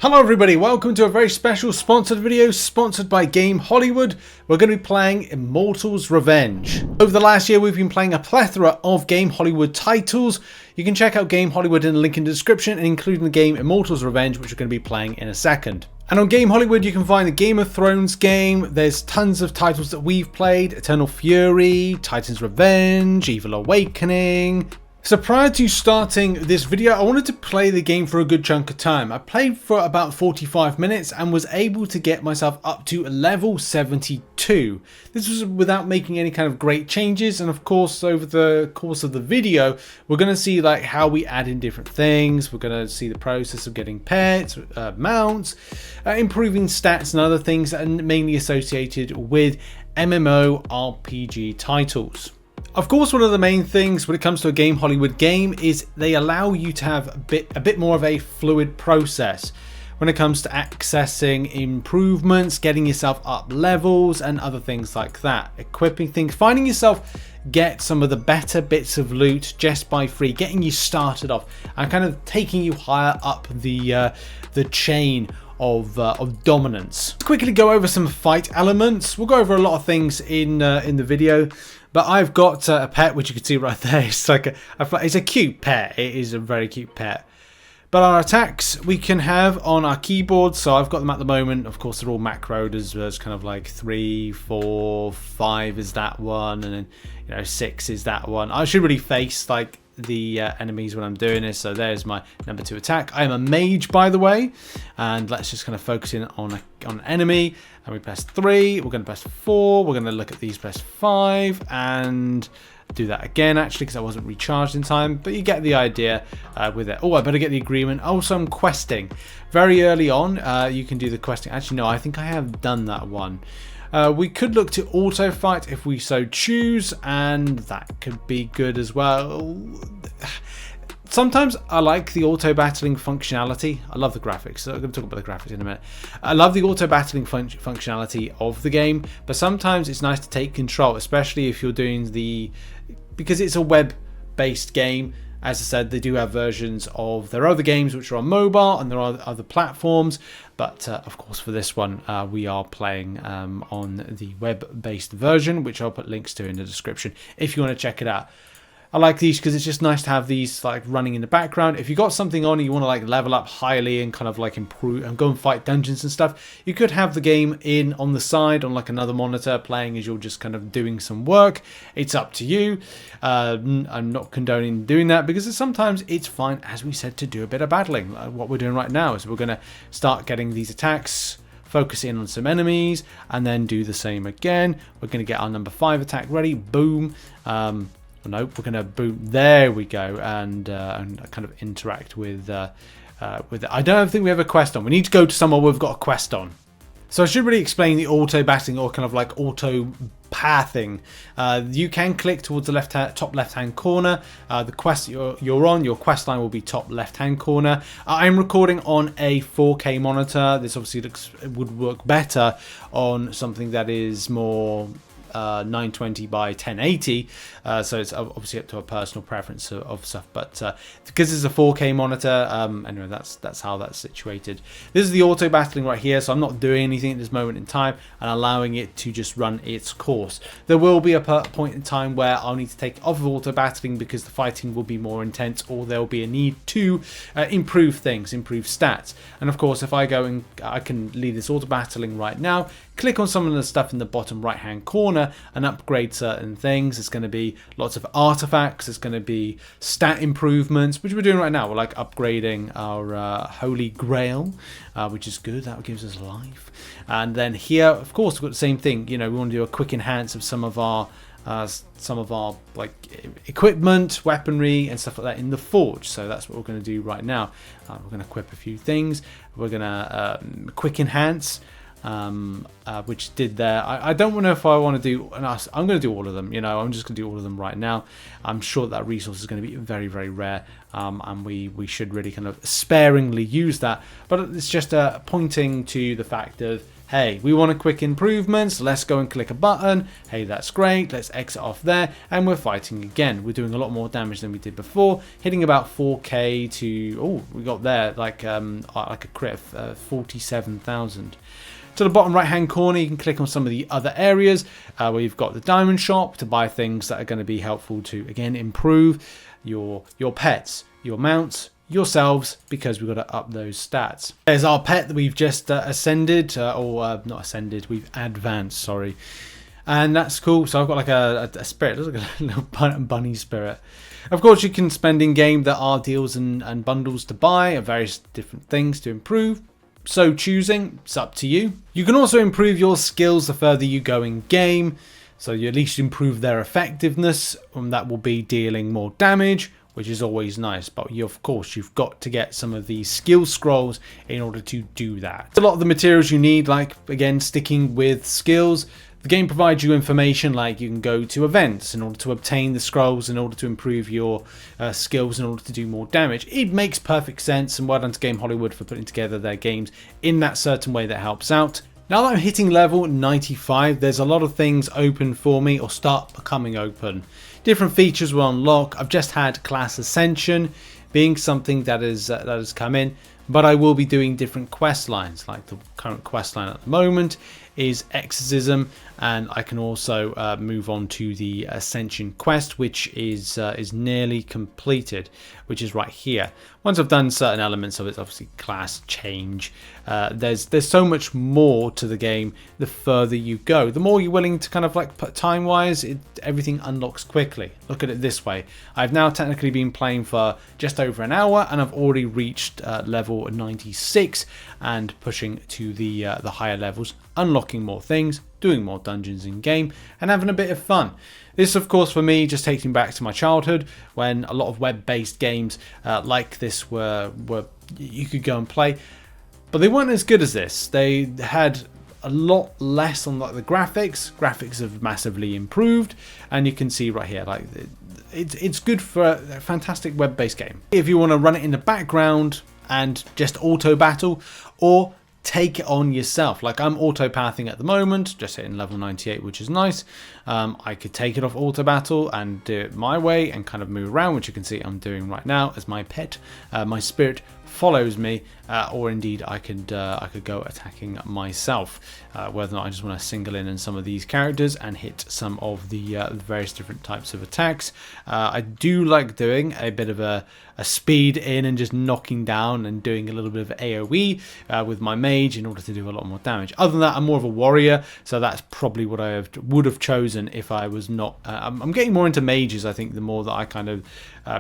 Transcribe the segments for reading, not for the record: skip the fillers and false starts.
Hello everybody, welcome to a very special sponsored video sponsored by Game Hollywood. We're going to be playing Immortals Revenge. Over the last year we've been playing a plethora of Game Hollywood titles. You can check out Game Hollywood in the link in the description, including the game Immortals Revenge, which we're going to be playing in a second. And on Game Hollywood you can find the Game of Thrones game. There's tons of titles that we've played: Eternal Fury, Titan's Revenge, Evil Awakening. So prior to starting this video, I wanted to play the game for a good chunk of time. I played for about 45 minutes and was able to get myself up to level 72. This was without making any kind of great changes, and of course over the course of the video we're going to see like how we add in different things. We're going to see the process of getting pets, mounts, improving stats and other things, and mainly associated with MMORPG titles. Of course, one of the main things when it comes to a Game Hollywood game is they allow you to have a bit more of a fluid process when it comes to accessing improvements, getting yourself up levels and other things like that, equipping things, finding yourself get some of the better bits of loot just by free, getting you started off and kind of taking you higher up the chain of dominance. Let's quickly go over some fight elements. We'll go over a lot of things in the video, but I've got a pet which you can see right there. It's like it's a cute pet. It is a very cute pet. But our attacks we can have on our keyboard, so I've got them at the moment. Of course, they're all macroed. There's kind of like 3, 4, 5 is that one, and then 6 is that one. I should really face like the enemies when I'm doing this. So there's my number 2 attack. I am a mage, by the way, and let's just kind of focus in on an enemy. And we press 3. We're going to press 4. We're going to look at these, press 5, and do that again actually because I wasn't recharged in time, but you get the idea with it. Oh, I better get the agreement. Also, I'm questing very early on. You can do the questing. Actually, no, I think I have done that one. We could look to auto fight if we so choose, and that could be good as well. Sometimes I like the auto battling functionality. I love the graphics, so I'm going to talk about the graphics in a minute. I love the auto battling functionality of the game, but sometimes it's nice to take control, especially if you're doing because it's a web based game. As I said, they do have versions of their other games which are on mobile, and there are other platforms. But of course, for this one, we are playing on the web-based version, which I'll put links to in the description if you want to check it out. I like these because it's just nice to have these like running in the background. If you got something on and you want to like level up highly and kind of like improve and go and fight dungeons and stuff, you could have the game in on the side on like another monitor playing as you're just kind of doing some work. It's up to you. I'm not condoning doing that because sometimes it's fine, as we said, to do a bit of battling. What we're doing right now is we're going to start getting these attacks, focus in on some enemies, and then do the same again. We're going to get our number 5 attack ready. Boom. Nope, we're going to boom. There we go, and kind of interact with it. I don't think we have a quest on. We need to go to somewhere we've got a quest on. So I should really explain the auto battling or kind of like auto pathing. You can click towards the top left hand corner. The quest you're on, your quest line will be top left hand corner. I'm recording on a 4K monitor. This obviously would work better on something that is more 920 by 1080, so it's obviously up to a personal preference of stuff, but because it's a 4K monitor, anyway, that's how that's situated. This is the auto battling right here, so I'm not doing anything at this moment in time and allowing it to just run its course. There will be a point in time where I'll need to take it off of auto battling because the fighting will be more intense, or there will be a need to improve things, improve stats. And of course, if I go and I can leave this auto battling right now, click on some of the stuff in the bottom right hand corner and upgrade certain things. It's going to be lots of artifacts. It's going to be stat improvements, which we're doing right now. We're like upgrading our Holy Grail, which is good. That gives us life. And then here, of course, we've got the same thing. We want to do a quick enhance of some of our like equipment, weaponry and stuff like that in the forge. So that's what we're going to do right now. We're going to equip a few things. We're going to quick enhance, which did there. I don't know if I want to do, I'm going to do all of them, I'm just going to do all of them right now. I'm sure that resource is going to be very, very rare, and we should really kind of sparingly use that, but it's just pointing to the fact of hey, we want a quick improvements, let's go and click a button. Hey, that's great, let's exit off there, and we're fighting again. We're doing a lot more damage than we did before, hitting about 4k to, oh, we got there like a crit of 47,000. To the bottom right hand corner, you can click on some of the other areas where you've got the diamond shop to buy things that are going to be helpful to, again, improve your pets, your mounts, yourselves, because we've got to up those stats. There's our pet that we've just ascended, not ascended, we've advanced, sorry. And that's cool. So I've got like a spirit, looks like a little bunny spirit. Of course, you can spend in game. There are deals and bundles to buy of various different things to improve. So choosing, it's up to you. You can also improve your skills the further you go in game. So you at least improve their effectiveness, and that will be dealing more damage, which is always nice. But of course, you've got to get some of these skill scrolls in order to do that. A lot of the materials you need, like, again, sticking with skills, the game provides you information like you can go to events in order to obtain the scrolls, in order to improve your skills, in order to do more damage. It makes perfect sense, and well done to Game Hollywood for putting together their games in that certain way that helps out. Now that I'm hitting level 95, there's a lot of things open for me, or start becoming open. Different features will unlock. I've just had class ascension being something that has come in, but I will be doing different quest lines. Like the current quest line at the moment is exorcism, and I can also move on to the ascension quest, which is nearly completed, which is right here. Once I've done certain elements of it, obviously class change, there's so much more to the game. The further you go, the more you're willing to kind of like put time wise, everything unlocks quickly. Look at it this way, I've now technically been playing for just over an hour, and I've already reached level 96 and pushing to the higher levels, unlocking more things, doing more dungeons in game, and having a bit of fun. This, of course, for me, just takes me back to my childhood when a lot of web-based games like this were you could go and play, but they weren't as good as this. They had a lot less on like the graphics. Graphics have massively improved, and you can see right here, like it's good for a fantastic web-based game. If you want to run it in the background and just auto battle, or take it on yourself. Like I'm auto pathing at the moment, just hitting level 98, which is nice. I could take it off auto battle and do it my way and kind of move around, which you can see I'm doing right now as my pet, my spirit follows me, or indeed I could go attacking myself, whether or not I just want to single in some of these characters and hit some of the various different types of attacks. I do like doing a bit of a speed in and just knocking down and doing a little bit of AoE with my mage in order to do a lot more damage. Other than that, I'm more of a warrior, so that's probably what I would have chosen if I was not. I'm getting more into mages, I think, the more that I kind of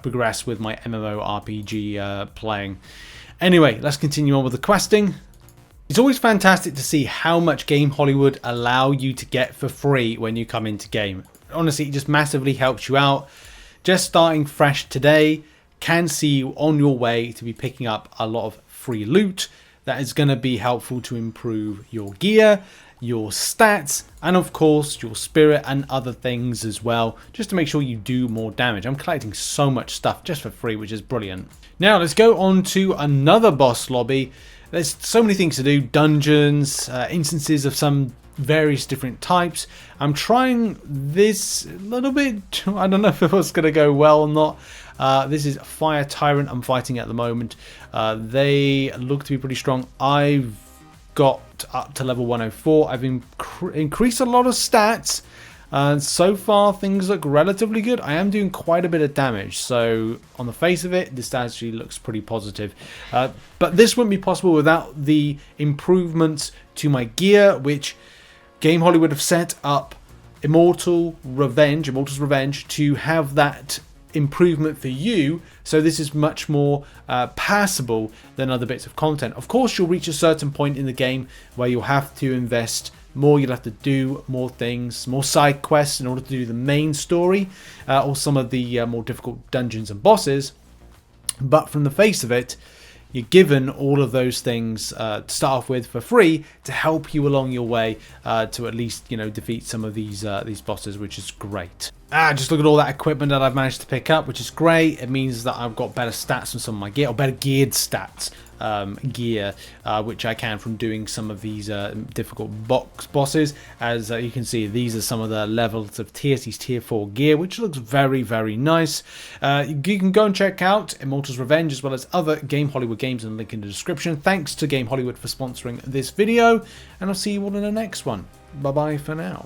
progress with my MMORPG playing. Anyway, let's continue on with the questing. It's always fantastic to see how much Game Hollywood allow you to get for free when you come into game. Honestly, it just massively helps you out. Just starting fresh today can see you on your way to be picking up a lot of free loot that is going to be helpful to improve your gear, your stats, and of course your spirit and other things as well, just to make sure you do more damage. I'm collecting so much stuff just for free, which is brilliant. Now let's go on to another boss lobby. There's so many things to do, dungeons, instances of some various different types. I'm trying this a little bit, I don't know if it was going to go well or not. This is Fire Tyrant I'm fighting at the moment. They look to be pretty strong. I've got up to level 104. I've increased a lot of stats, and so far things look relatively good. I am doing quite a bit of damage, so on the face of it, this actually looks pretty positive. But this wouldn't be possible without the improvements to my gear, which Game Hollywood have set up Immortals Revenge to have that improvement for you, so this is much more passable than other bits of content. Of course, you'll reach a certain point in the game where you'll have to invest more, you'll have to do more things, more side quests in order to do the main story, or some of the more difficult dungeons and bosses. But from the face of it, you're given all of those things to start off with for free to help you along your way to at least, you know, defeat some of these bosses, which is great. Just look at all that equipment that I've managed to pick up, which is great. It means that I've got better stats on some of my gear, or better geared stats. gear, which I can from doing some of these difficult bosses. As you can see, these are some of the levels of tier 4 gear, which looks very, very nice. You can go and check out Immortals Revenge as well as other Game Hollywood games in the link in the description. Thanks to Game Hollywood for sponsoring this video, and I'll see you all in the next one. Bye bye for now.